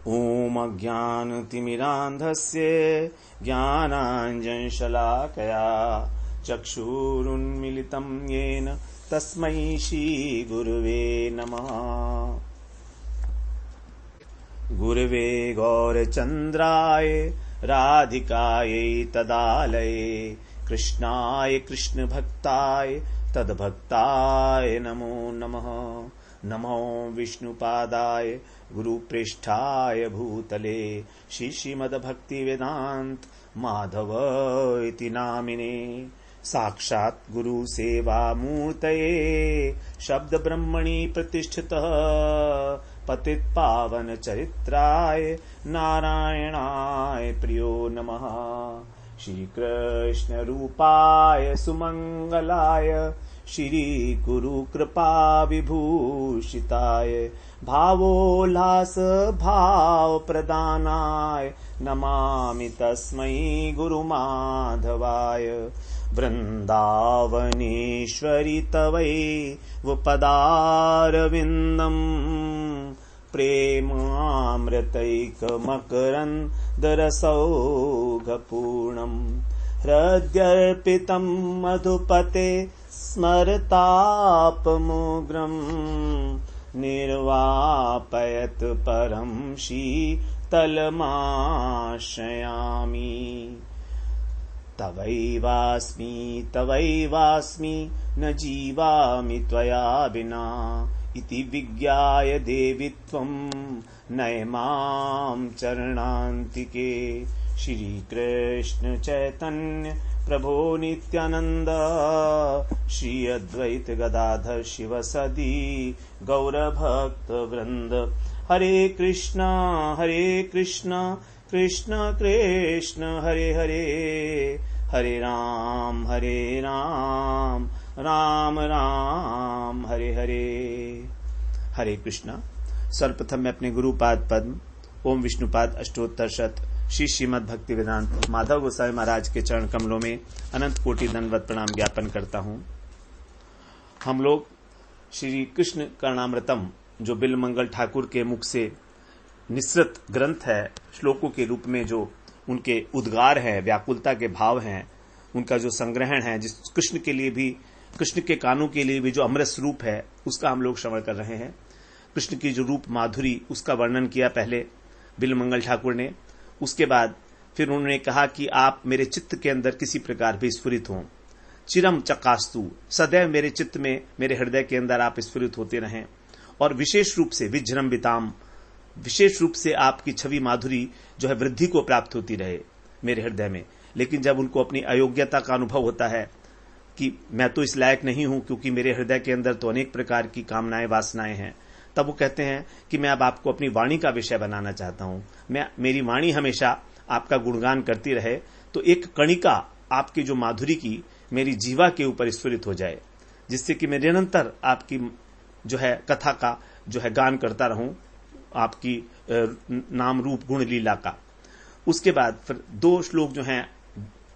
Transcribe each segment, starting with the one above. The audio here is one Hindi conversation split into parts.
ॐ अज्ञानतिमिरान्धस्य ज्ञानाञ्जनशलाकया चक्षुरुन्मीलितं येन तस्मै श्रीगुरुवे नमः। गुरुवे गौरचन्द्राय राधिकायै तदालये कृष्णाय कृष्णभक्ताय तद्भक्ताय नमो नमः। नमो विष्णुपादाय गुरुप्रेष्ठाय भूतले श्रीमद्भक्तिवेदान्त माधव इति नामिने साक्षात् गुरुसेवामूर्तये शब्दब्रह्मणि प्रतिष्ठितः पतितपावनचरित्राय नारायणाय प्रियो नमः। श्रीकृष्णरूपाय सुमङ्गलाय श्रीगुरुकृपा विभूषिताय भावोल्लास भाव प्रदानाय नमामि तस्मै गुरुमाधवाय। वृन्दावनेश्वरि तवैवपदारविन्दम् प्रेमामृतैकमकरन्दरसौघपूर्णम् हृद्यर्पितं मधुपते स्मरतापमुग्रम् निर्वापयत परं शीतलमाश्रयामि। तवैवास्मि न जीवामि त्वया विना इति विज्ञाय देवि त्वं नय मां चरणान्तिके। श्रीकृष्ण चैतन्य प्रभो नित्यानंद श्री अद्वैत गदाधर शिवसदी गौरभक्त वृंद। हरे कृष्णा कृष्ण कृष्ण हरे हरे, हरे राम राम राम हरे हरे। हरे कृष्णा। सर्वप्रथम मैं अपने गुरुपाद पद्म ओम विष्णुपाद अष्टोत्तर शत श्री श्रीमद् भक्ति वेदांत माधव गोसाई महाराज के चरण कमलों में अनंत कोटि दंडवत प्रणाम ज्ञापन करता हूं। हम लोग श्री कृष्ण कर्णामृतम जो बिलमंगल ठाकुर के मुख से निसृत ग्रंथ है, श्लोकों के रूप में जो उनके उद्गार है, व्याकुलता के भाव हैं, उनका जो संग्रहण है, जिस कृष्ण के लिए भी, कृष्ण के कानों के लिए भी जो अमृत स्वरूप है, उसका हम लोग श्रवण कर रहे हैं। कृष्ण की जो रूप माधुरी, उसका वर्णन किया पहले बिलमंगल ठाकुर ने। उसके बाद फिर उन्होंने कहा कि आप मेरे चित्त के अंदर किसी प्रकार भी स्फुरित हों, चिरम चकास्तु, सदैव मेरे चित्त में, मेरे हृदय के अंदर आप स्फुरित होते रहें। और विशेष रूप से विजृंभिताम, विशेष रूप से आपकी छवि माधुरी जो है वृद्धि को प्राप्त होती रहे मेरे हृदय में। लेकिन जब उनको अपनी अयोग्यता का अनुभव होता है कि मैं तो इस लायक नहीं हूं, क्योंकि मेरे हृदय के अंदर तो अनेक प्रकार की कामनाएं वासनाएं हैं, तब वो कहते हैं कि मैं अब आपको अपनी वाणी का विषय बनाना चाहता हूं। मेरी वाणी हमेशा आपका गुणगान करती रहे, तो एक कणिका आपकी जो माधुरी की मेरी जीवा के ऊपर स्फुरित हो जाए, जिससे कि मैं निरंतर आपकी जो है कथा का जो है गान करता रहूं, आपकी नाम रूप गुण लीला का। उसके बाद फिर दो श्लोक जो हैं,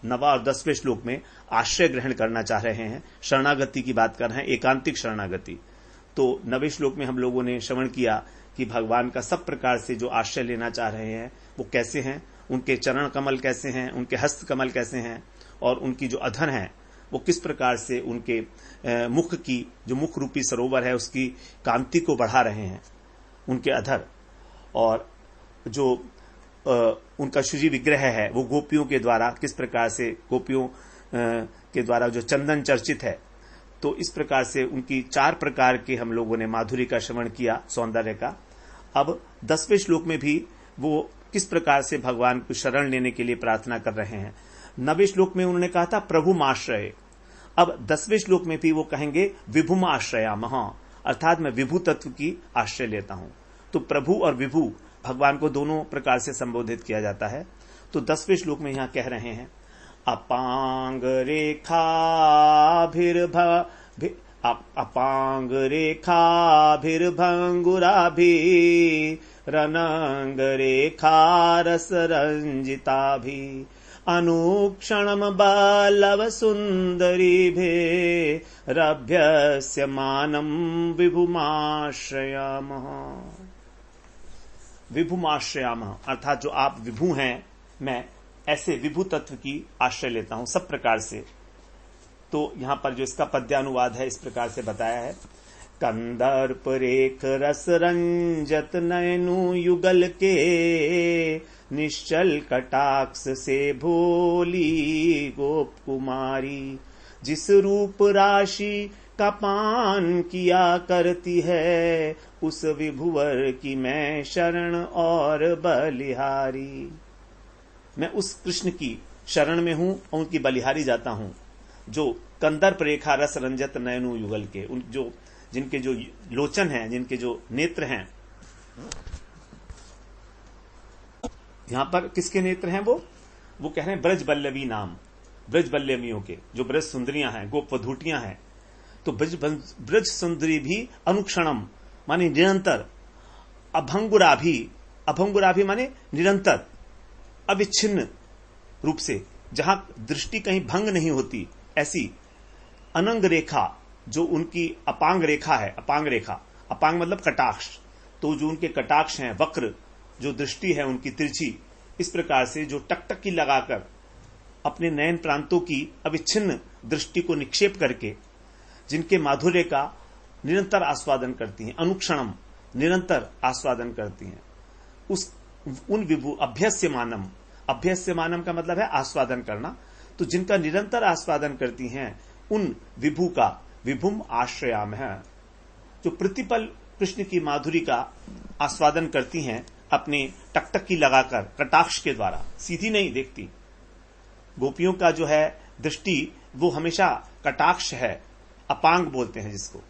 9वां और 10वें श्लोक में आश्रय ग्रहण करना चाह रहे हैं, शरणागति की बात कर रहे हैं, एकांतिक शरणागति। तो 9वें श्लोक में हम लोगों ने श्रवण किया कि भगवान का सब प्रकार से जो आश्रय लेना चाह रहे हैं वो कैसे हैं, उनके चरण कमल कैसे हैं, उनके हस्त कमल कैसे हैं, और उनकी जो अधर है वो किस प्रकार से उनके मुख की जो मुख रूपी सरोवर है उसकी कांति को बढ़ा रहे हैं उनके अधर। और जो उनका श्री विग्रह है वो गोपियों के द्वारा किस प्रकार से, गोपियों के द्वारा जो चंदन चर्चित है, तो इस प्रकार से उनकी 4 प्रकार के हम लोगों ने माधुरी का श्रवण किया, सौंदर्य का। अब 10वें श्लोक में भी वो किस प्रकार से भगवान को शरण लेने के लिए प्रार्थना कर रहे हैं। 9वें श्लोक में उन्होंने कहा था प्रभुमाश्रय, अब 10वें श्लोक में भी वो कहेंगे विभुमाश्रयामः, अर्थात मैं विभु तत्व की आश्रय लेता हूं। तो प्रभु और विभु भगवान को दोनों प्रकार से संबोधित किया जाता है। तो 10वें श्लोक में यहां कह रहे हैं अपांग रेखाभिर्भंगुराभिरनंग रेखारसरंजिताभि अनुक्षणम बालव सुंदरीभिरभ्यस्यमानं विभुमाश्रयामः। विभुमाश्रयाम, अर्थात जो आप विभु हैं, मैं ऐसे विभु तत्व की आश्रय लेता हूं सब प्रकार से। तो यहां पर जो इसका पद्यानुवाद है इस प्रकार से बताया है। कंदर्प रेख रस रंजत नयनु युगल के, निश्चल कटाक्ष से भोली गोप कुमारी, जिस रूप राशि का पान किया करती है, उस विभुवर की मैं शरण और बलिहारी। मैं उस कृष्ण की शरण में हूं और उनकी बलिहारी जाता हूं जो कंदर्प रेखा रस रंजत नयनु युगल के, उन जो जिनके जो लोचन हैं, जिनके जो नेत्र हैं, यहां पर किसके नेत्र हैं? वो कह रहे हैं ब्रज बल्लवी नाम, ब्रज बल्लवियों के, जो ब्रज सुंदरियां हैं, गोप वधूटियां हैं। तो ब्रज सुंदरी भी अनुक्षणम माने निरंतर, अभंगुराभी माने निरंतर, अविच्छिन्न रूप से, जहां दृष्टि कहीं भंग नहीं होती, ऐसी अनंग रेखा जो उनकी अपांग रेखा है, अपांग मतलब कटाक्ष, तो जो उनके कटाक्ष हैं, वक्र जो दृष्टि है उनकी तिरछी, इस प्रकार से जो टकटकी लगाकर अपने नयन प्रांतों की अविच्छिन्न दृष्टि को निक्षेप करके जिनके माधुर्य का निरंतर आस्वादन करती हैं, अनुक्षणम निरंतर आस्वादन करती हैं, उन विभु अभ्यस्यमानम का मतलब है आस्वादन करना। तो जिनका निरंतर आस्वादन करती हैं उन विभु का विभुम आश्रयाम है, जो प्रतिपल कृष्ण की माधुरी का आस्वादन करती हैं अपने टकटकी लगाकर, कटाक्ष के द्वारा, सीधी नहीं देखती। गोपियों का जो है दृष्टि वो हमेशा कटाक्ष है, अपांग बोलते हैं जिसको।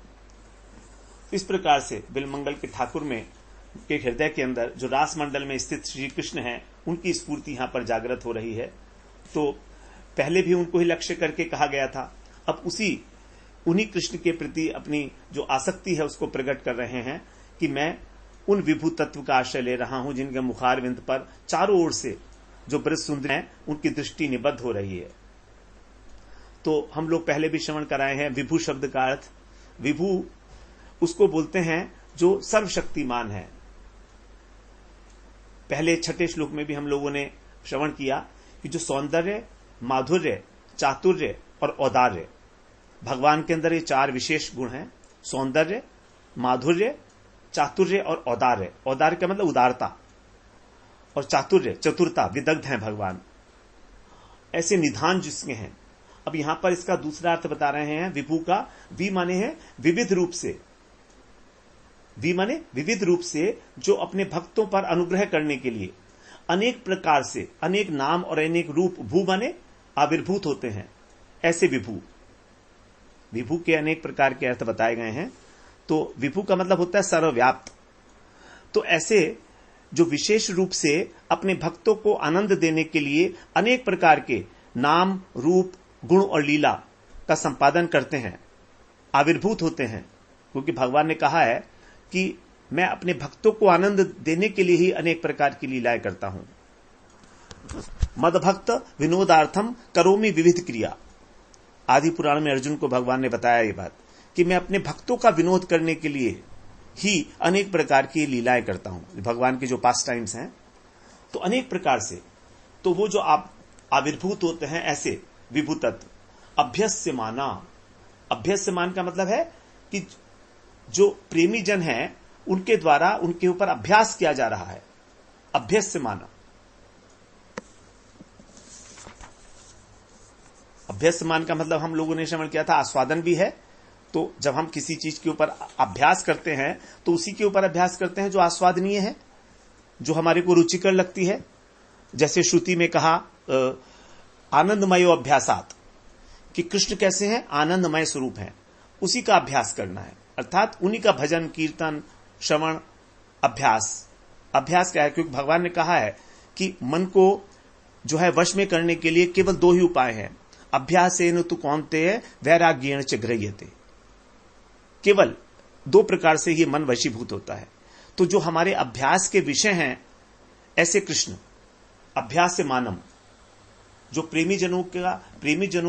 इस प्रकार से बिलमंगल के ठाकुर में के हृदय के अंदर जो रास मंडल में स्थित श्री कृष्ण हैं, उनकी स्फूर्ति यहां पर जागृत हो रही है। तो पहले भी उनको ही लक्ष्य करके कहा गया था, अब उन्हीं कृष्ण के प्रति अपनी जो आसक्ति है उसको प्रकट कर रहे हैं कि मैं उन विभु तत्व का आश्रय ले रहा हूं जिनके मुखारविंद पर चारों ओर से जो ब्रज सुंदर हैं उनकी दृष्टि निबद्ध हो रही है। तो हम लोग पहले भी श्रवण कराए हैं विभु शब्द का अर्थ, विभु उसको बोलते हैं जो सर्वशक्तिमान है। पहले छठे श्लोक में भी हम लोगों ने श्रवण किया कि जो सौंदर्य, माधुर्य, चातुर्य और औदार्य, भगवान के अंदर ये चार विशेष गुण हैं, सौंदर्य, माधुर्य, चातुर्य और औदार्य। औदार्य का मतलब उदारता, और चातुर्य चतुरता, विदग्ध हैं भगवान, ऐसे निधान जिसके हैं। अब यहां पर इसका दूसरा अर्थ बता रहे हैं विभु का। वी माने है विविध रूप से, वी माने विविध रूप से, जो अपने भक्तों पर अनुग्रह करने के लिए अनेक प्रकार से, अनेक नाम और अनेक रूप, भू माने आविर्भूत होते हैं, ऐसे विभु। विभु के अनेक प्रकार के अर्थ बताए गए हैं। तो विभु का मतलब होता है सर्वव्याप्त। तो ऐसे जो विशेष रूप से अपने भक्तों को आनंद देने के लिए अनेक प्रकार के नाम, रूप, गुण और लीला का संपादन करते हैं, आविर्भूत होते हैं। क्योंकि भगवान ने कहा है कि मैं अपने भक्तों को आनंद देने के लिए ही अनेक प्रकार की लीलाएं करता हूं। मदभक्त विनोदार्थम करोमि विविध क्रिया। आदि पुराण में अर्जुन को भगवान ने बताया ये बात कि मैं अपने भक्तों का विनोद करने के लिए ही अनेक प्रकार की लीलाएं करता हूं। भगवान के जो पास टाइम्स हैं, तो अनेक प्रकार से, तो वो जो आप आविर्भूत होते हैं ऐसे विभु तत्व। अभ्यस्यमाना, अभ्यस्यमान का मतलब है कि जो प्रेमी जन हैं उनके द्वारा उनके ऊपर अभ्यास किया जा रहा है, अभ्यस्यमाना। अभ्यस्यमान का मतलब हम लोगों ने श्रवण किया था आस्वादन भी है। तो जब हम किसी चीज के ऊपर अभ्यास करते हैं तो उसी के ऊपर अभ्यास करते हैं जो आस्वादनीय है, जो हमारे को रुचिकर लगती है। जैसे श्रुति में कहा आनंदमयो अभ्यासात, कि कृष्ण कैसे हैं, आनंदमय स्वरूप हैं, उसी का अभ्यास करना है। अर्थात उन्हीं का भजन, कीर्तन, श्रवण, अभ्यास। अभ्यास क्या है? क्योंकि भगवान ने कहा है कि मन को जो है वश में करने के लिए केवल दो ही उपाय हैं, अभ्यासेन तु कौन्तेय वैराग्येण च गृह्यते। केवल दो प्रकार से ये मन वशीभूत होता है। तो जो हमारे अभ्यास के विषय हैं ऐसे कृष्ण, अभ्यास से मानम, जो प्रेमी जनों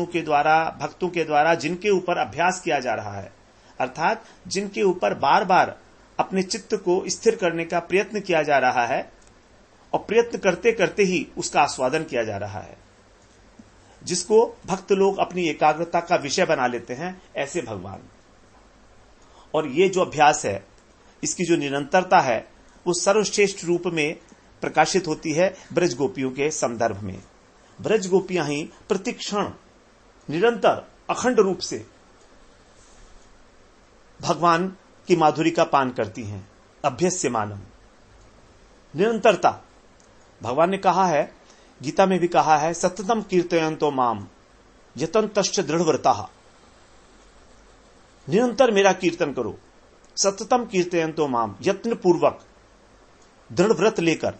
के द्वारा, भक्तों के द्वारा जिनके ऊपर अभ्यास किया जा रहा है, अर्थात जिनके ऊपर बार बार अपने चित्त को स्थिर करने का प्रयत्न किया जा रहा है और प्रयत्न करते करते ही उसका आस्वादन किया जा रहा है, जिसको भक्त लोग अपनी एकाग्रता का विषय बना लेते हैं, ऐसे भगवान। और ये जो अभ्यास है, इसकी जो निरंतरता है, वो सर्वश्रेष्ठ रूप में प्रकाशित होती है ब्रज गोपियों के संदर्भ में। ब्रज गोपियां ही प्रतिक्षण निरंतर अखंड रूप से भगवान की माधुरी का पान करती हैं। अभ्यस्यमानम, निरंतरता। भगवान ने कहा है, गीता में भी कहा है, सततम कीर्तयन्तो माम यतन्तश्च दृढ़व्रताः। निरंतर मेरा कीर्तन करो, सततम कीर्तयन्तो माम, यत्न पूर्वक, दृढ़ व्रत लेकर।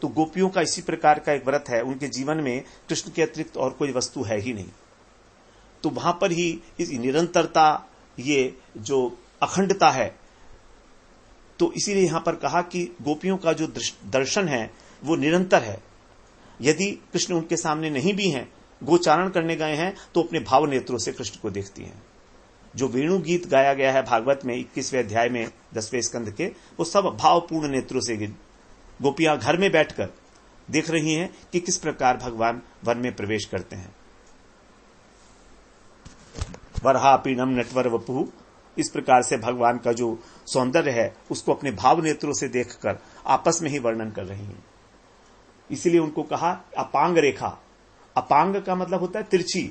तो गोपियों का इसी प्रकार का एक व्रत है, उनके जीवन में कृष्ण के अतिरिक्त और कोई वस्तु है ही नहीं। तो वहां पर ही इस निरंतरता, ये जो अखंडता है, तो इसीलिए यहां पर कहा कि गोपियों का जो दर्शन है वो निरंतर है। यदि कृष्ण उनके सामने नहीं भी हैं, गोचारण करने गए हैं, तो अपने भाव नेत्रों से कृष्ण को देखती हैं। जो वेणु गीत गाया गया है भागवत में 21वें अध्याय में 10वें स्कंद के, वो सब भावपूर्ण नेत्रों से गोपियां घर में बैठकर देख रही हैं कि किस प्रकार भगवान वन में प्रवेश करते हैं। वरहा पीनम नटवर वपु, इस प्रकार से भगवान का जो सौंदर्य है उसको अपने भाव नेत्रों से देखकर आपस में ही वर्णन कर रही हैं। इसीलिए उनको कहा अपांग रेखा। अपांग का मतलब होता है तिरछी,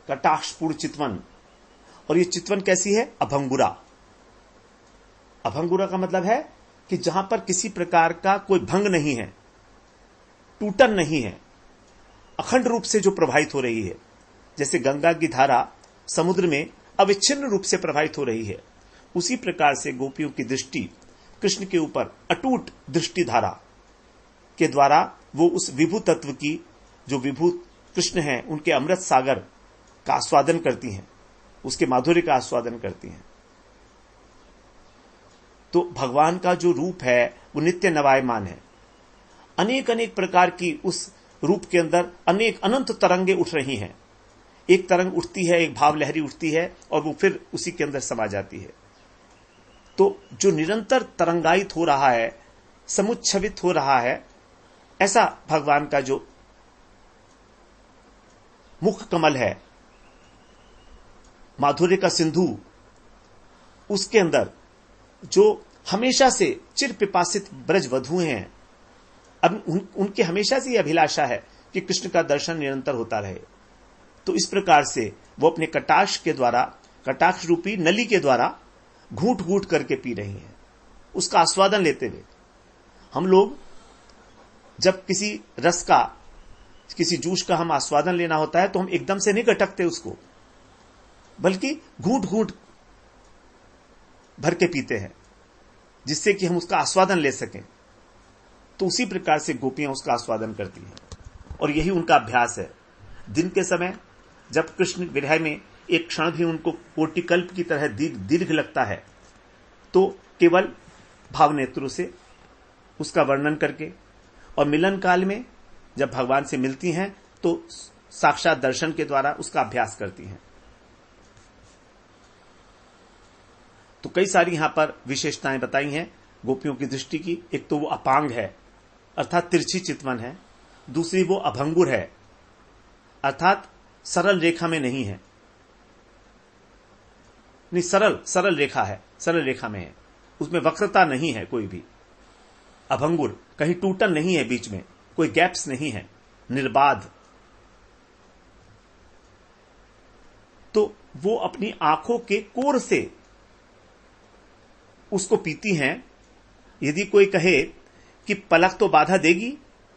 कटाक्षपूर्ण चितवन। और ये चितवन कैसी है? अभंगुरा। अभंगुरा का मतलब है कि जहां पर किसी प्रकार का कोई भंग नहीं है, टूटन नहीं है, अखंड रूप से जो प्रवाहित हो रही है। जैसे गंगा की धारा समुद्र में अविच्छिन्न रूप से प्रवाहित हो रही है, उसी प्रकार से गोपियों की दृष्टि कृष्ण के ऊपर अटूट दृष्टि धारा के द्वारा वो उस विभू तत्व की, जो विभू कृष्ण हैं, उनके अमृत सागर का आस्वादन करती हैं, उसके माधुर्य का आस्वादन करती हैं। तो भगवान का जो रूप है वो नित्य नवायमान है। अनेक अनेक प्रकार की उस रूप के अंदर अनेक अनंत तरंगे उठ रही हैं। एक तरंग उठती है, एक भाव लहरी उठती है और वो फिर उसी के अंदर समा जाती है। तो जो निरंतर तरंगायित हो रहा है, समुच्छवित हो रहा है, ऐसा भगवान का जो मुख कमल है, माधुर्य का सिंधु, उसके अंदर जो हमेशा से चिर पिपासित ब्रज वधुएं हैं, अब उनके हमेशा से यह अभिलाषा है कि कृष्ण का दर्शन निरंतर होता रहे। तो इस प्रकार से वो अपने कटाक्ष के द्वारा, कटाक्ष रूपी नली के द्वारा घूंट घूंट करके पी रही हैं, उसका आस्वादन लेते हुए। हम लोग जब किसी रस का, किसी जूस का हम आस्वादन लेना होता है तो हम एकदम से नहीं गटकते उसको, बल्कि घूंट घूंट भर के पीते हैं, जिससे कि हम उसका आस्वादन ले सकें। तो उसी प्रकार से गोपियां उसका आस्वादन करती हैं और यही उनका अभ्यास है। दिन के समय जब कृष्ण विरह में एक क्षण भी उनको कोटिकल्प की तरह दीर्घ लगता है, तो केवल भाव नेत्रों से उसका वर्णन करके, और मिलन काल में जब भगवान से मिलती हैं तो साक्षात दर्शन के द्वारा उसका अभ्यास करती हैं। तो कई सारी यहां पर विशेषताएं बताई हैं गोपियों की दृष्टि की। एक तो वो अपांग है, अर्थात तिरछी चितवन है। दूसरी वो अभंगुर है, अर्थात सरल रेखा में नहीं है, नहीं सरल रेखा है, सरल रेखा में है, उसमें वक्रता नहीं है कोई भी। अभंगुर, कहीं टूटन नहीं है, बीच में कोई गैप्स नहीं है, निर्बाध। तो वो अपनी आंखों के कोर से उसको पीती हैं। यदि कोई कहे कि पलक तो बाधा देगी,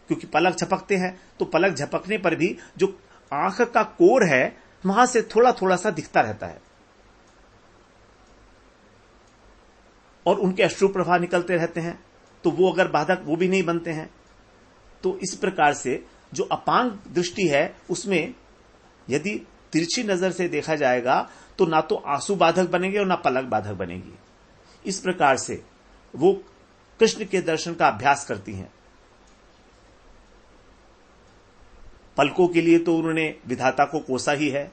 क्योंकि पलक झपकते हैं, तो पलक झपकने पर भी जो आंख का कोर है वहां से थोड़ा थोड़ा सा दिखता रहता है और उनके अश्रु प्रवाह निकलते रहते हैं, तो वो अगर बाधक वो भी नहीं बनते हैं। तो इस प्रकार से जो अपांग दृष्टि है उसमें यदि तिरछी नजर से देखा जाएगा तो ना तो आंसू बाधक बनेंगे और ना पलक बाधक बनेगी। इस प्रकार से वो कृष्ण के दर्शन का अभ्यास करती हैं। पलकों के लिए तो उन्होंने विधाता को कोसा ही है,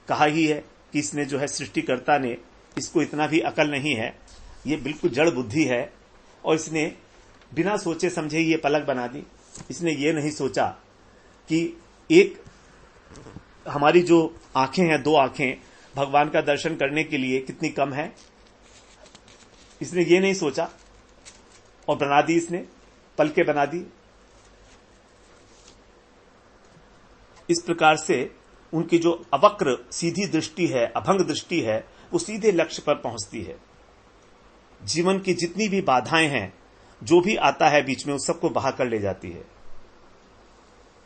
कहा ही है कि इसने जो है सृष्टिकर्ता ने, इसको इतना भी अकल नहीं है, ये बिल्कुल जड़ बुद्धि है और इसने बिना सोचे समझे ये पलक बना दी। इसने ये नहीं सोचा कि एक हमारी जो आंखें हैं, 2 आंखें भगवान का दर्शन करने के लिए कितनी कम है, इसने ये नहीं सोचा और बना दी, इसने पलके बना दी। इस प्रकार से उनकी जो अवक्र सीधी दृष्टि है, अभंग दृष्टि है, वो सीधे लक्ष्य पर पहुंचती है। जीवन की जितनी भी बाधाएं हैं, जो भी आता है बीच में, उस सबको बहा कर ले जाती है।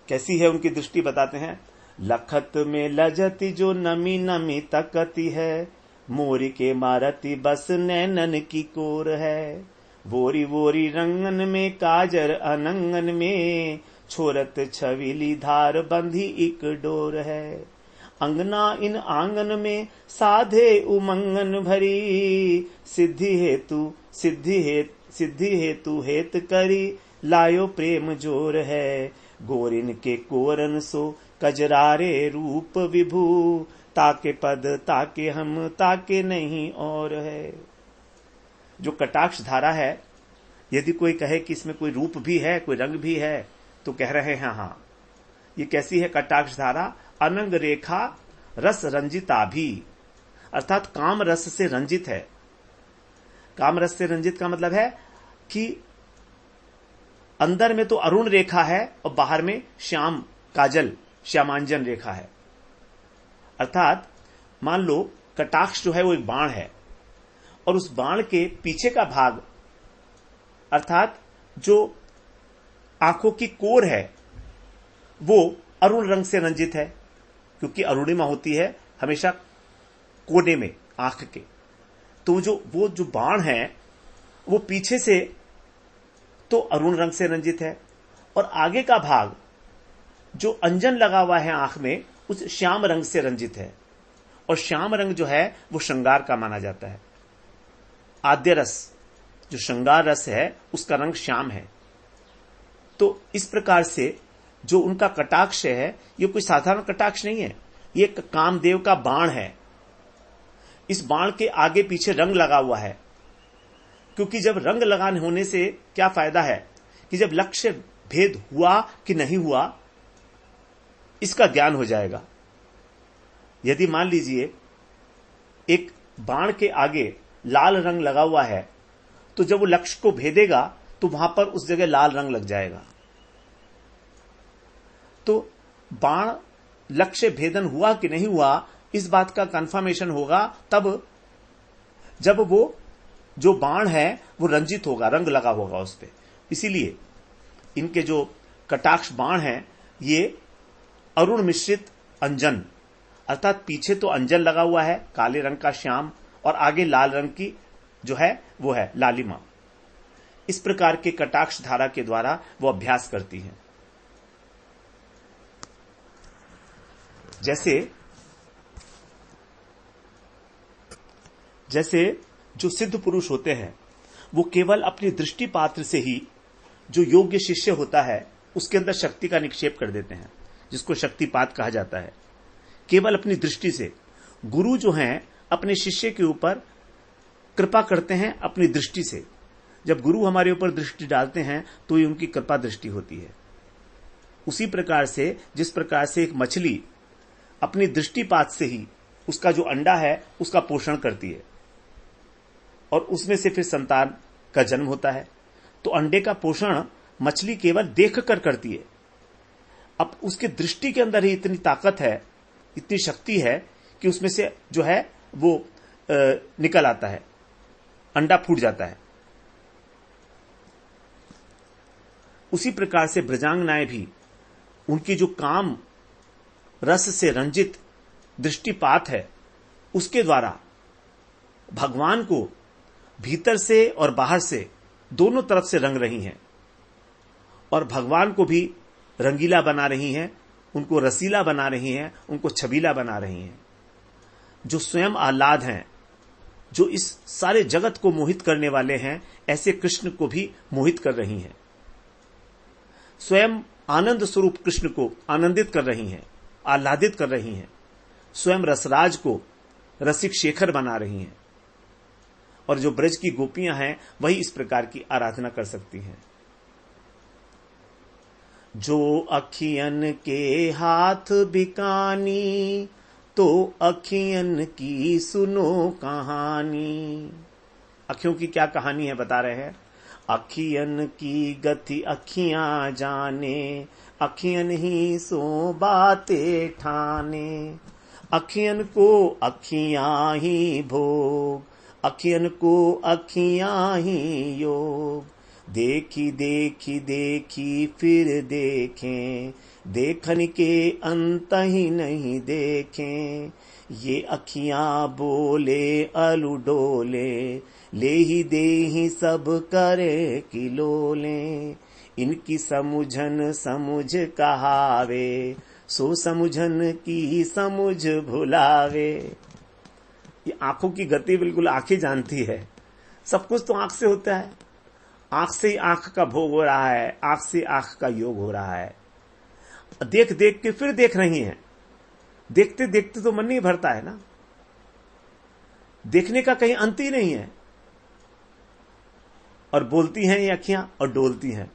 कैसी है उनकी दृष्टि बताते हैं। लखत में लजती जो नमी नमी तकती है, मोरी के मारती बस नैनन की कोर है। वोरी वोरी रंगन में काजर अनंगन में, छोरत छविली धार बंधी एक डोर है। अंगना इन आंगन में साधे उमंगन भरी, सिद्धि हेतु हेत करी, लायो प्रेम जोर है। गोरिन के कोरन सो कजरारे रूप विभू, ताके पद ताके हम ताके नहीं और है। जो कटाक्ष धारा है, यदि कोई कहे कि इसमें कोई रूप भी है, कोई रंग भी है, तो कह रहे हैं हाँ। ये कैसी है कटाक्ष धारा? अनंग रेखा रस रंजिता भी, अर्थात काम रस से रंजित है। काम रस से रंजित का मतलब है कि अंदर में तो अरुण रेखा है और बाहर में श्याम काजल श्यामांजन रेखा है। अर्थात मान लो कटाक्ष जो है वो एक बाण है और उस बाण के पीछे का भाग अर्थात जो आंखों की कोर है वो अरुण रंग से रंजित है, क्योंकि अरुणिमा होती है हमेशा कोने में आंख के। तो वो जो बाण है वो पीछे से तो अरुण रंग से रंजित है और आगे का भाग जो अंजन लगा हुआ है आंख में, उस श्याम रंग से रंजित है। और श्याम रंग जो है वो श्रृंगार का माना जाता है। आद्य रस जो श्रृंगार रस है उसका रंग श्याम है। तो इस प्रकार से जो उनका कटाक्ष है ये कोई साधारण कटाक्ष नहीं है, ये कामदेव का बाण है। इस बाण के आगे पीछे रंग लगा हुआ है, क्योंकि जब रंग लगाने होने से क्या फायदा है कि जब लक्ष्य भेद हुआ कि नहीं हुआ इसका ज्ञान हो जाएगा। यदि मान लीजिए एक बाण के आगे लाल रंग लगा हुआ है तो जब वो लक्ष्य को भेदेगा तो वहां पर उस जगह लाल रंग लग जाएगा। तो बाण लक्ष्य भेदन हुआ कि नहीं हुआ इस बात का कंफर्मेशन होगा तब जब वो जो बाण है वो रंजित होगा, रंग लगा होगा उस पे। इसीलिए इनके जो कटाक्ष बाण हैं ये अरुण मिश्रित अंजन, अर्थात पीछे तो अंजन लगा हुआ है काले रंग का श्याम और आगे लाल रंग की जो है वो है लालिमा। इस प्रकार के कटाक्ष धारा के द्वारा वो अभ्यास करती हैं। जैसे जो सिद्ध पुरुष होते हैं वो केवल अपनी दृष्टि पात्र से ही जो योग्य शिष्य होता है उसके अंदर शक्ति का निक्षेप कर देते हैं, जिसको शक्तिपात कहा जाता है। केवल अपनी दृष्टि से गुरु जो हैं अपने शिष्य के ऊपर कृपा करते हैं अपनी दृष्टि से। जब गुरु हमारे ऊपर दृष्टि डालते हैं तो ये उनकी कृपा दृष्टि होती है। उसी प्रकार से जिस प्रकार से एक मछली अपनी दृष्टिपात से ही उसका जो अंडा है उसका पोषण करती है और उसमें से फिर संतान का जन्म होता है, तो अंडे का पोषण मछली केवल देखकर करती है। अब उसके दृष्टि के अंदर ही इतनी ताकत है, इतनी शक्ति है कि उसमें से जो है वो निकल आता है, अंडा फूट जाता है। उसी प्रकार से ब्रजांगनाएं भी उनकी जो काम रस से रंजित दृष्टिपात है उसके द्वारा भगवान को भीतर से और बाहर से दोनों तरफ से रंग रही हैं और भगवान को भी रंगीला बना रही हैं, उनको रसीला बना रही हैं, उनको छबीला बना रही हैं। जो स्वयं आह्लाद हैं, जो इस सारे जगत को मोहित करने वाले हैं, ऐसे कृष्ण को भी मोहित कर रही हैं। स्वयं आनंद स्वरूप कृष्ण को आनंदित कर रही हैं, आह्लादित कर रही हैं। स्वयं रसराज को रसिक शेखर बना रही हैं और जो ब्रज की गोपियां हैं वही इस प्रकार की आराधना कर सकती हैं। जो अखियन के हाथ बिकानी, तो अखियन की सुनो कहानी। अखियों की क्या कहानी है बता रहे हैं। अखियन की गति अखियां जाने, अखियन ही सो बातें ठाने। अखियन को अखियां ही भोग, अखियन को अखियां ही योग। देखी देखी देखी फिर देखें, देखन के अंत ही नहीं देखें। ये अखियां बोले अलू डोले, ले ही दे ही सब करे किलोले। इनकी समुझन समुझ कहावे, सो समुझन की समुझ भुलावे। ये आंखों की गति बिल्कुल आंखें जानती है। सब कुछ तो आंख से होता है। आंख से ही आंख का भोग हो रहा है, आंख से आंख का योग हो रहा है। देख देख के फिर देख रही हैं। देखते देखते तो मन नहीं भरता है ना। देखने का कहीं अंत ही नहीं है। और बोलती हैं ये अखियां और डोलती हैं,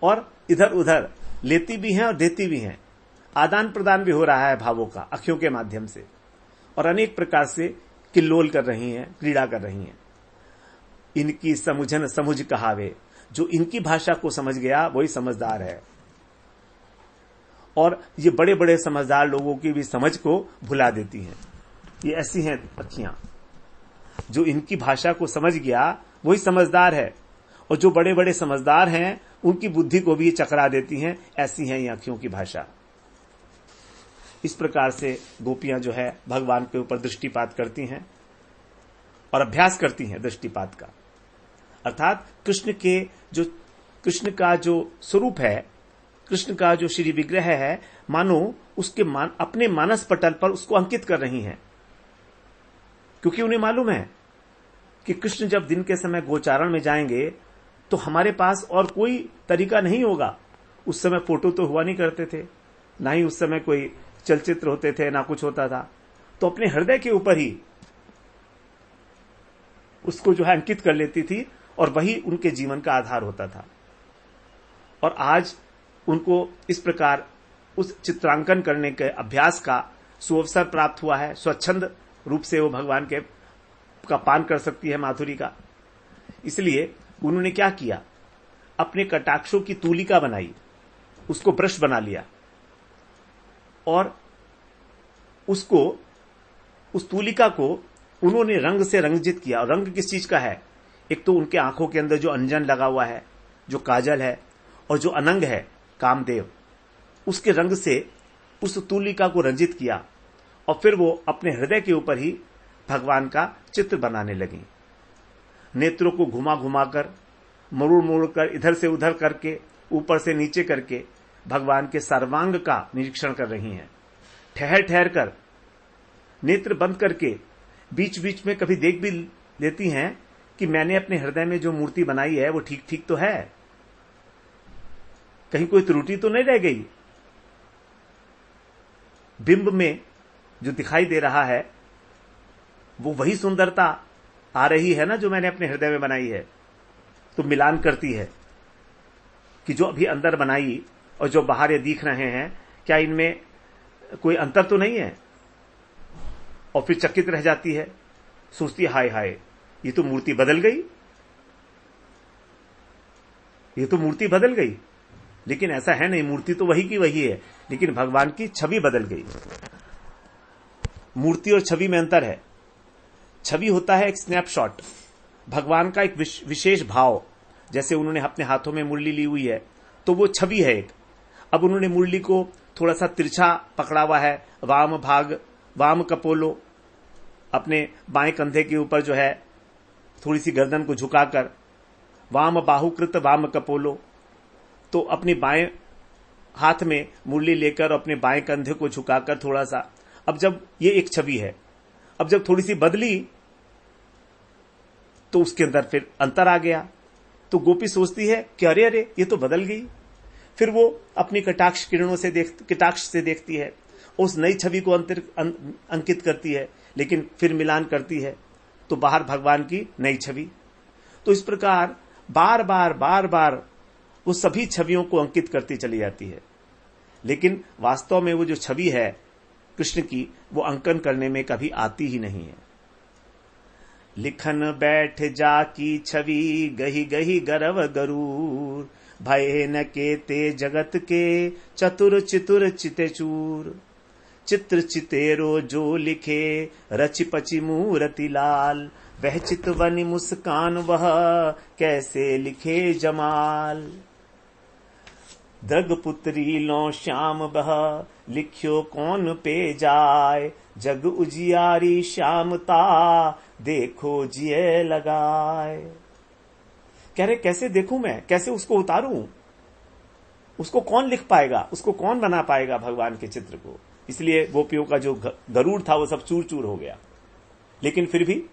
और इधर उधर लेती भी हैं और देती भी हैं। आदान प्रदान भी हो रहा है भावों का अखियों के माध्यम से, और अनेक प्रकार से किल्लोल कर रही हैं, क्रीड़ा कर रही हैं। इनकी समुझन समुझ कहावे, जो इनकी भाषा को समझ गया वही समझदार है। और ये बड़े बड़े समझदार लोगों की भी समझ को भुला देती हैं। ये ऐसी हैं अखियां, जो इनकी भाषा को समझ गया वही समझदार है, और जो बड़े बड़े समझदार हैं उनकी बुद्धि को भी चकरा देती हैं। ऐसी हैं ये अखियों की भाषा। इस प्रकार से गोपियां जो है भगवान के ऊपर दृष्टिपात करती हैं और अभ्यास करती हैं दृष्टिपात का। अर्थात कृष्ण का जो स्वरूप है, कृष्ण का जो श्री विग्रह है, मानो उसके अपने मानस पटल पर उसको अंकित कर रही हैं। क्योंकि उन्हें मालूम है कि कृष्ण जब दिन के समय गोचारण में जाएंगे तो हमारे पास और कोई तरीका नहीं होगा। उस समय फोटो तो हुआ नहीं करते थे, ना ही उस समय कोई चलचित्र होते थे, ना कुछ होता था। तो अपने हृदय के ऊपर ही उसको जो है अंकित कर लेती थी, और वही उनके जीवन का आधार होता था। और आज उनको इस प्रकार उस चित्रांकन करने के अभ्यास का सुअवसर प्राप्त हुआ है। स्वच्छंद रूप से वो भगवान के का पान कर सकती है माधुरी का। इसलिए उन्होंने क्या किया, अपने कटाक्षों की तूलिका बनाई, उसको ब्रश बना लिया, और उसको उस तूलिका को उन्होंने रंग से रंजित किया। और रंग किस चीज का है? एक तो उनके आंखों के अंदर जो अंजन लगा हुआ है, जो काजल है, और जो अनंग है कामदेव, उसके रंग से उस तूलिका को रंजित किया। और फिर वो अपने हृदय के ऊपर ही भगवान का चित्र बनाने लगी। नेत्रों को घुमा घुमा कर, मुड़ मुड़ कर, इधर से उधर करके, ऊपर से नीचे करके भगवान के सर्वांग का निरीक्षण कर रही हैं। ठहर ठहर कर, नेत्र बंद करके, बीच बीच में कभी देख भी लेती हैं कि मैंने अपने हृदय में जो मूर्ति बनाई है वो ठीक ठीक तो है, कहीं कोई त्रुटि तो नहीं रह गई। बिंब में जो दिखाई दे रहा है वो वही सुंदरता आ रही है ना जो मैंने अपने हृदय में बनाई है। तो मिलान करती है कि जो अभी अंदर बनाई और जो बाहर ये दिख रहे हैं, क्या इनमें कोई अंतर तो नहीं है। और फिर चकित रह जाती है, सोचती है हाय हाय, ये तो मूर्ति बदल गई, ये तो मूर्ति बदल गई। लेकिन ऐसा है नहीं, मूर्ति तो वही की वही है, लेकिन भगवान की छवि बदल गई। मूर्ति और छवि में अंतर है। छवि होता है एक स्नैपशॉट, भगवान का एक विशेष भाव। जैसे उन्होंने अपने हाथों में मुरली ली हुई है तो वो छवि है एक। अब उन्होंने मुरली को थोड़ा सा तिरछा पकड़ा हुआ है, वाम कपोलो, अपने बाएं कंधे के ऊपर जो है थोड़ी सी गर्दन को झुकाकर, वाम बाहुकृत वाम कपोलो। तो अपने बाएं हाथ में मुरली लेकर अपने बाएं कंधे को झुकाकर थोड़ा सा, अब जब ये एक छवि है, अब जब थोड़ी सी बदली तो उसके अंदर फिर अंतर आ गया। तो गोपी सोचती है कि अरे अरे ये तो बदल गई। फिर वो अपनी कटाक्ष किरणों से कटाक्ष से देखती है, उस नई छवि को अंकित करती है, लेकिन फिर मिलान करती है। तो बाहर भगवान की नई छवि। तो इस प्रकार बार बार वो सभी छवियों को अंकित करती चली जाती है, लेकिन वास्तव में वो जो छवि है कृष्ण की, वो अंकन करने में कभी आती ही नहीं है। लिखन बैठ जा की छवि, गही गही गर्व गरूर, भय न केते जगत के, चतुर चितुर चितेचूर। चित्र चितेरो जो लिखे, रचि पचि मूरति लाल, वह चितवनी मुस्कान वह, कैसे लिखे जमाल। दृगपुत्री लो श्याम बह, लिख्यो कौन पे जाय, जग उजियारी श्यामता, देखो जिये लगाए। कह रहे कैसे देखूं मैं, कैसे उसको उतारूं, उसको कौन लिख पाएगा, उसको कौन बना पाएगा भगवान के चित्र को। इसलिए गोपियों का जो गरुड़ था वो सब चूर चूर हो गया, लेकिन फिर भी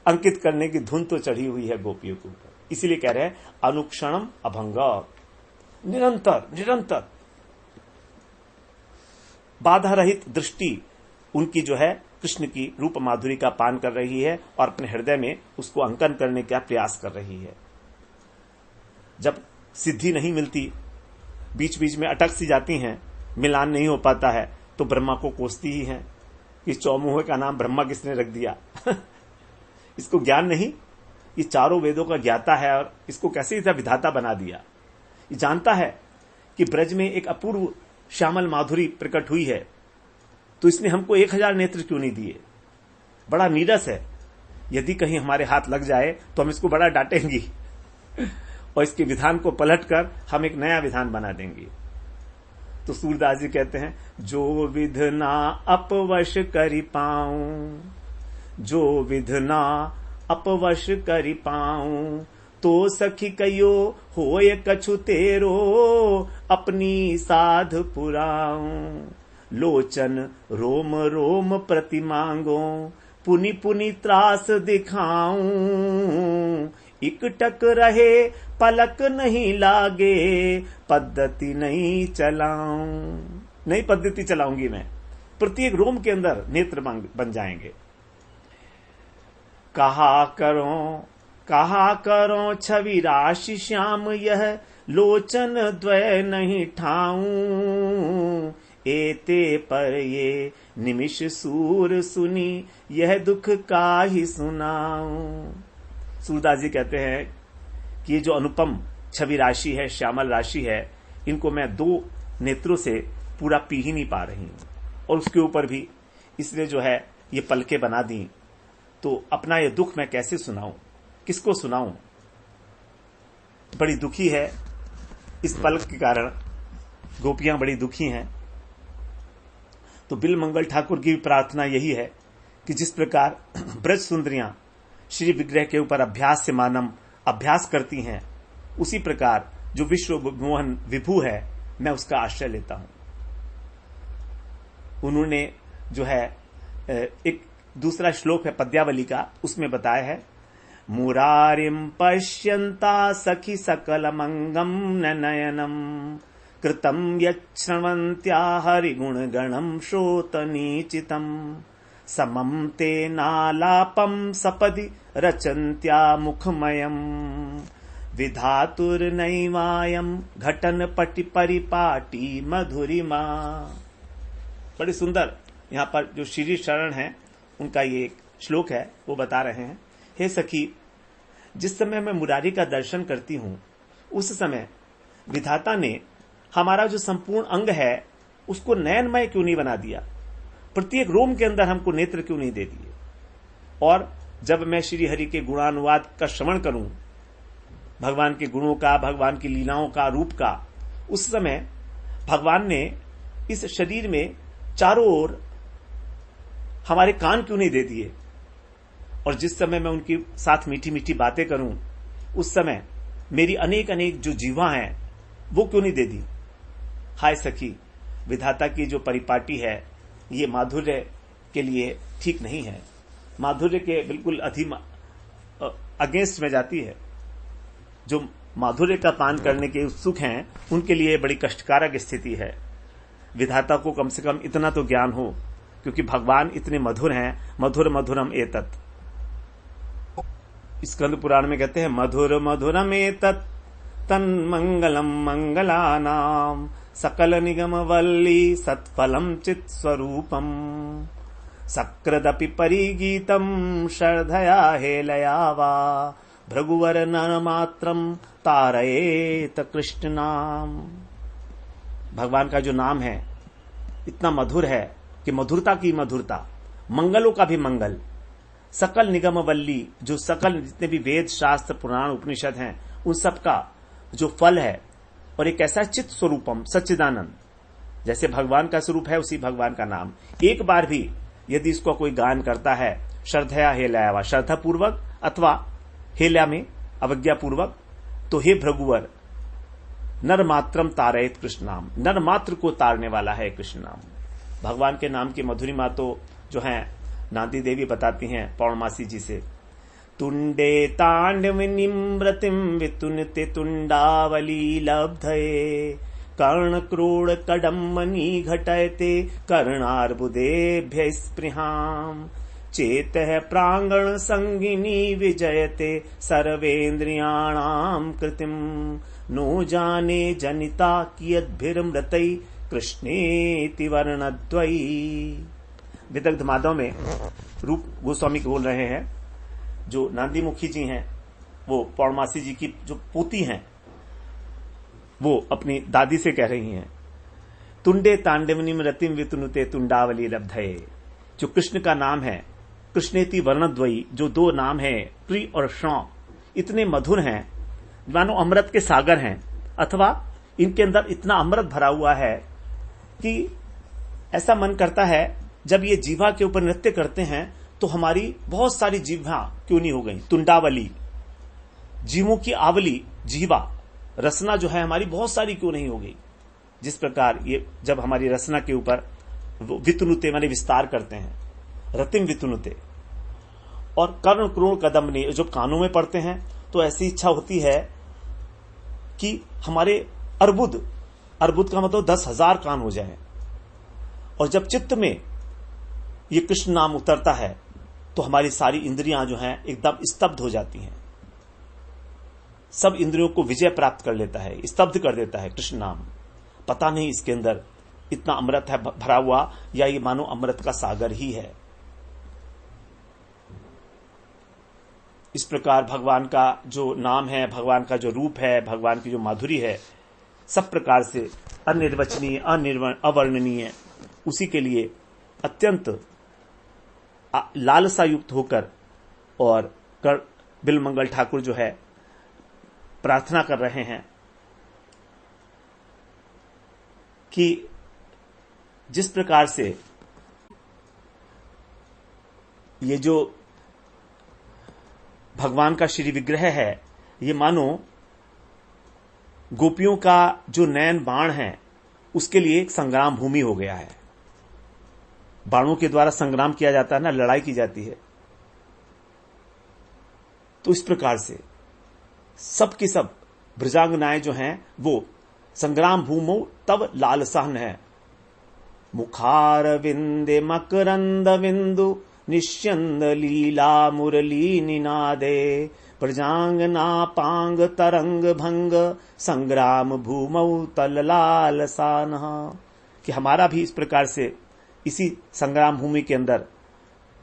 अंकित करने की धुन तो चढ़ी हुई है गोपियों के ऊपर। इसीलिए कह रहे हैं अनुक्षणम अभंग, निरंतर निरंतर बाधा रहित दृष्टि उनकी जो है कृष्ण की रूप माधुरी का पान कर रही है और अपने हृदय में उसको अंकन करने का प्रयास कर रही है। जब सिद्धि नहीं मिलती, बीच बीच में अटक सी जाती हैं, मिलान नहीं हो पाता है, तो ब्रह्मा को कोसती ही हैं कि चौमुहे का नाम ब्रह्मा किसने रख दिया। इसको ज्ञान नहीं, ये चारों वेदों का ज्ञाता है और इसको कैसे इतना विधाता बना दिया। ये जानता है कि ब्रज में एक अपूर्व श्यामल माधुरी प्रकट हुई है, तो इसने हमको 1000 नेत्र क्यों नहीं दिए। बड़ा नीरस है, यदि कहीं हमारे हाथ लग जाए तो हम इसको बड़ा डांटेंगी और इसके विधान को पलटकर हम एक नया विधान बना देंगे। तो सूरदास जी कहते हैं, जो विधना अपवश करि पाऊं, जो विधना अपवश करि पाऊं, तो सखी कयो होय कछु तेरो, अपनी साध पुराऊं। लोचन रोम रोम प्रति मांगो, पुनि पुनि त्रास दिखाऊं। इकटक रहे पलक नहीं लागे, पद्धति नहीं चलाऊं। नई पद्धति चलाऊंगी मैं, प्रत्येक रोम के अंदर नेत्र बन जाएंगे। कहा करो छवि राशि श्याम, यह लोचन द्वय नहीं ठाऊं। एते पर ये निमिष सूर सुनी, यह दुख का ही सुनाऊं। सूरदास जी कहते हैं कि ये जो अनुपम छवि राशि है, श्यामल राशि है, इनको मैं 2 नेत्रों से पूरा पी ही नहीं पा रही हूं, और उसके ऊपर भी इसने जो है ये पलकें बना दी, तो अपना ये दुख मैं कैसे सुनाऊं, किसको सुनाऊं। बड़ी दुखी है इस पलक के कारण, गोपियां बड़ी दुखी हैं। तो बिल मंगल ठाकुर की भी प्रार्थना यही है कि जिस प्रकार ब्रज सुंदरियां श्री विग्रह के ऊपर अभ्यास से मानम अभ्यास करती हैं, उसी प्रकार जो विश्व मोहन विभु है, मैं उसका आश्रय लेता हूं। उन्होंने जो है एक दूसरा श्लोक है पद्यावली का, उसमें बताया है, मुरारिम पश्यन्ता सखी सकल मंगम न नयनम, कृतम यच्छ्रवन्त्या हरिगुण गणम श्रोतनीचितम, समम ते नालापम सपदि रचन्त्या मुखमयम, विधातुर्नैवायम घटन पटि परिपाटी मधुरिमा। बड़ी सुंदर यहाँ पर जो श्री शरण है उनका ये एक श्लोक है, वो बता रहे हैं, हे सखी, जिस समय मैं मुरारी का दर्शन करती हूं, उस समय विधाता ने हमारा जो संपूर्ण अंग है उसको नयनमय क्यों नहीं बना दिया, प्रत्येक रोम के अंदर हमको नेत्र क्यों नहीं दे दिए। और जब मैं श्री हरि के गुणानुवाद का श्रवण करूं, भगवान के गुणों का, भगवान की लीलाओं का, रूप का, उस समय भगवान ने इस शरीर में चारों ओर हमारे कान क्यों नहीं दे दिए। और जिस समय मैं उनके साथ मीठी मीठी बातें करूं, उस समय मेरी अनेक अनेक जो जीवा हैं वो क्यों नहीं दे दी। हाय सखी, विधाता की जो परिपाटी है ये माधुर्य के लिए ठीक नहीं है, माधुर्य के बिल्कुल अगेंस्ट में जाती है। जो माधुर्य का पान करने के उत्सुक हैं उनके लिए बड़ी कष्टकारक स्थिति है। विधाता को कम से कम इतना तो ज्ञान हो, क्योंकि भगवान इतने मधुर हैं, मधुर मधुरम एतत्। स्कंद पुराण में कहते हैं मधुर मधुर में तन्मंगलम मंगलानाम सकल निगम वल्ली सत्फलम चित स्वरूपम सक्रदपि परिगीतम श्रद्धया हेलया वा भृगुवर नर मात्रम तारयेत कृष्ण नाम। भगवान का जो नाम है इतना मधुर है कि मधुरता की मधुरता, मंगलों का भी मंगल, सकल निगम वल्ली, जो सकल जितने भी वेद शास्त्र पुराण उपनिषद हैं उन सब का जो फल है, और एक ऐसा चित्त स्वरूपम सच्चिदानंद, जैसे भगवान का स्वरूप है उसी भगवान का नाम एक बार भी यदि इसको कोई गान करता है श्रद्धया हेलया, श्रद्धा पूर्वक अथवा हेल्या में अवज्ञा पूर्वक, तो हे भृगुवर नर मात्रम तारयेत कृष्ण नाम, नर मात्र को तारने वाला है कृष्ण नाम। भगवान के नाम की मधुरिमा तो जो है नांदी देवी बताती हैं पौर्णमासी जी से, तुंडे तांडव निम्रतिम वितुनते तुंडावली लब्धये कर्ण क्रोड़ कडम्बनी घटयते कर्णार्बुदेभ्य स्पृहाम चेतः प्रांगण संगिनी विजयते सर्वेन्द्रियाणाम कृतिम नो जाने जनिता कियद्भिर्मृतै कृष्णेति वर्णद्वयी। विदग्ध माधव में रूप गोस्वामी बोल रहे हैं, जो नांदी मुखी जी हैं वो पौर्णमासी जी की जो पोती हैं वो अपनी दादी से कह रही हैं, तुंडे तांडवनिम रतिम वितुनुते तुंडावली लब्धये, जो कृष्ण का नाम है कृष्णेति वर्णद्वयी, जो दो नाम है प्री और श्रौ, इतने मधुर हैं मानो अमृत के सागर हैं, अथवा इनके अंदर इतना अमृत भरा हुआ है कि ऐसा मन करता है जब ये जीवा के ऊपर नृत्य करते हैं तो हमारी बहुत सारी जीवा क्यों नहीं हो गई, तुंडावली, जीवों की आवली, जीवा रसना जो है हमारी बहुत सारी क्यों नहीं हो गई। जिस प्रकार ये जब हमारी रसना के ऊपर वितुनुते माने विस्तार करते हैं, रतिम वितुनुते, और कर्ण क्रोड़ कदम्बनी जो कानों में पड़ते हैं, तो ऐसी इच्छा होती है कि हमारे अर्बुद का मतलब 10,000 कान हो जाए। और जब चित्त में ये कृष्ण नाम उतरता है तो हमारी सारी इंद्रियां जो हैं एकदम स्तब्ध हो जाती हैं, सब इंद्रियों को विजय प्राप्त कर लेता है, स्तब्ध कर देता है कृष्ण नाम। पता नहीं इसके अंदर इतना अमृत है भरा हुआ, या ये मानो अमृत का सागर ही है। इस प्रकार भगवान का जो नाम है, भगवान का जो रूप है, भगवान की जो माधुरी है, सब प्रकार से अनिर्वचनीय, अवर्णनीय, उसी के लिए अत्यंत लालसा युक्त होकर और बिलमंगल ठाकुर जो है प्रार्थना कर रहे हैं कि जिस प्रकार से ये जो भगवान का श्री विग्रह है, ये मानो गोपियों का जो नयन बाण है उसके लिए एक संग्राम भूमि हो गया है। बाणों के द्वारा संग्राम किया जाता है ना, लड़ाई की जाती है। तो इस प्रकार से सब की सब ब्रजांगनाएं जो हैं वो संग्राम भूमो तब लालसान है। मुखार विंदे मकरंद बिंदु निश्चंद लीला मुरली निनादे प्रजांगना पांग तरंग भंग संग्राम भूमौ तल लालसान, कि हमारा भी इस प्रकार से इसी संग्राम भूमि के अंदर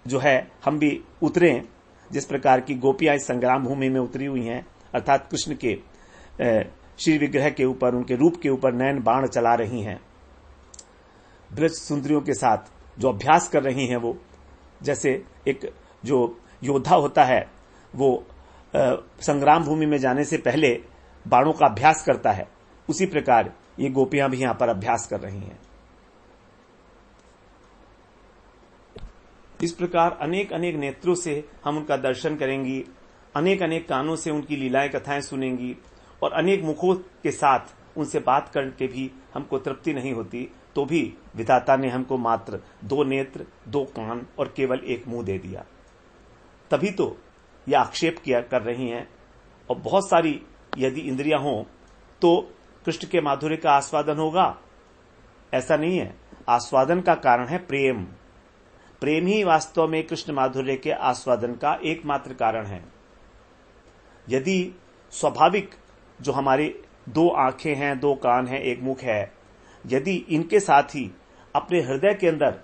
जो है हम भी उतरें, जिस प्रकार की गोपियां इस संग्राम भूमि में उतरी हुई हैं, अर्थात कृष्ण के श्री विग्रह के ऊपर, उनके रूप के ऊपर नयन बाण चला रही हैं, ब्रज सुंदरियों के साथ जो अभ्यास कर रही हैं। वो जैसे एक जो योद्धा होता है वो संग्राम भूमि में जाने से पहले बाणों का अभ्यास करता है, उसी प्रकार ये गोपियां भी यहां पर अभ्यास कर रही हैं। इस प्रकार अनेक अनेक नेत्रों से हम उनका दर्शन करेंगी, अनेक अनेक कानों से उनकी लीलाएं कथाएं सुनेंगी, और अनेक मुखों के साथ उनसे बात करके भी हमको तृप्ति नहीं होती, तो भी विधाता ने हमको मात्र 2 नेत्र, 2 कान और केवल 1 मुंह दे दिया। तभी तो ये आक्षेप किया कर रही हैं। और बहुत सारी यदि इंद्रियां हों तो कृष्ण के माधुर्य का आस्वादन होगा, ऐसा नहीं है। आस्वादन का कारण है प्रेम। प्रेम ही वास्तव में कृष्ण माधुर्य के आस्वादन का एकमात्र कारण है। यदि स्वाभाविक जो हमारी 2 आंखें हैं, 2 कान हैं, 1 मुख है, यदि इनके साथ ही अपने हृदय के अंदर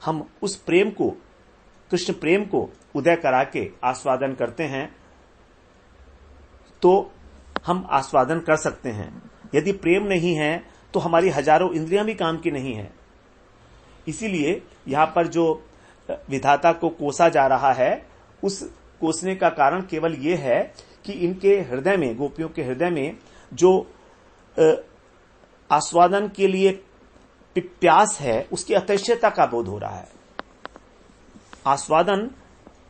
हम उस प्रेम को, कृष्ण प्रेम को उदय करा के आस्वादन करते हैं तो हम आस्वादन कर सकते हैं। यदि प्रेम नहीं है तो हमारी हजारों इंद्रियां भी काम की नहीं है। इसीलिए यहां पर जो विधाता को कोसा जा रहा है, उस कोसने का कारण केवल यह है कि इनके हृदय में, गोपियों के हृदय में जो आस्वादन के लिए प्यास है, उसकी अतिशयता का बोध हो रहा है। आस्वादन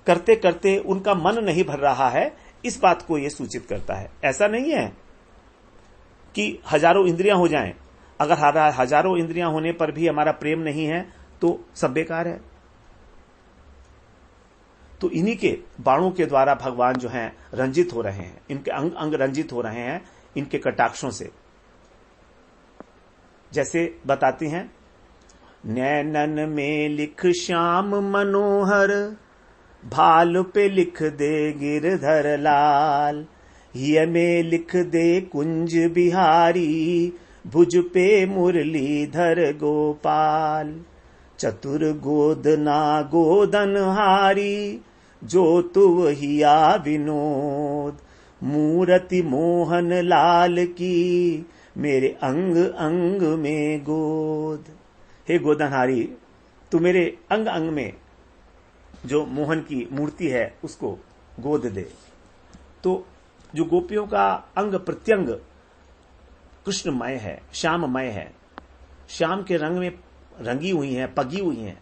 करते करते उनका मन नहीं भर रहा है, इस बात को यह सूचित करता है। ऐसा नहीं है कि हजारों इंद्रियां हो जाएं, अगर हजारों इंद्रियां होने पर भी हमारा प्रेम नहीं है तो सब बेकार है। तो इन्हीं के बाणों के द्वारा भगवान जो हैं रंजित हो रहे हैं, इनके अंग अंग रंजित हो रहे हैं इनके कटाक्षों से। जैसे बताती हैं, नैनन में लिख श्याम मनोहर, भाल पे लिख दे गिरधर लाल, हिय में लिख दे कुंज बिहारी, भुज पे मुरलीधर गोपाल, चतुर गोदना गोदनहारी, जो तु हिया विनोद, मूरति मोहन लाल की, मेरे अंग अंग में गोद। हे गोदनहारी, तू मेरे अंग अंग में जो मोहन की मूर्ति है उसको गोद दे। तो जो गोपियों का अंग प्रत्यंग कृष्णमय है, श्याममय है, श्याम के रंग में रंगी हुई हैं, पगी हुई हैं,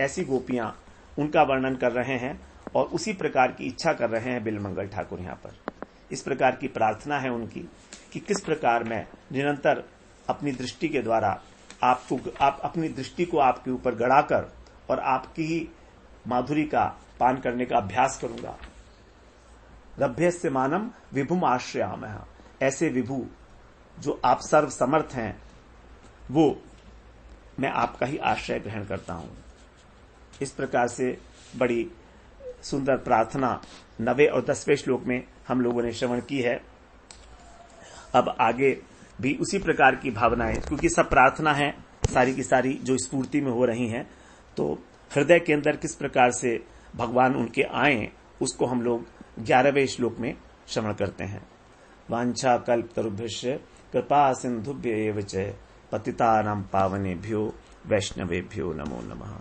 ऐसी गोपियां, उनका वर्णन कर रहे हैं और उसी प्रकार की इच्छा कर रहे हैं बिलमंगल ठाकुर यहां पर। इस प्रकार की प्रार्थना है उनकी कि किस प्रकार मैं निरंतर अपनी दृष्टि के द्वारा आप अपनी दृष्टि को आपके ऊपर गड़ाकर और आपकी ही माधुरी का पान करने का अभ्यास करूंगा। रभ्यस्य मानम विभुम आश्रयामः, ऐसे विभु जो आप सर्व समर्थ हैं, वो मैं आपका ही आश्रय ग्रहण करता हूं। इस प्रकार से बड़ी सुंदर प्रार्थना 9वें और 10वें श्लोक में हम लोगों ने श्रवण की है। अब आगे भी उसी प्रकार की भावनाएं, क्योंकि सब प्रार्थना है सारी की सारी जो स्फूर्ति में हो रही हैं, तो हृदय के अंदर किस प्रकार से भगवान उनके आए, उसको हम लोग 11वें श्लोक में श्रवण करते हैं। वांछा कल्पतरुभ्यश्च कृपा सिंधुभ्य एव च पतितानां पावनेभ्यो वैष्णवेभ्यो नमो नमः।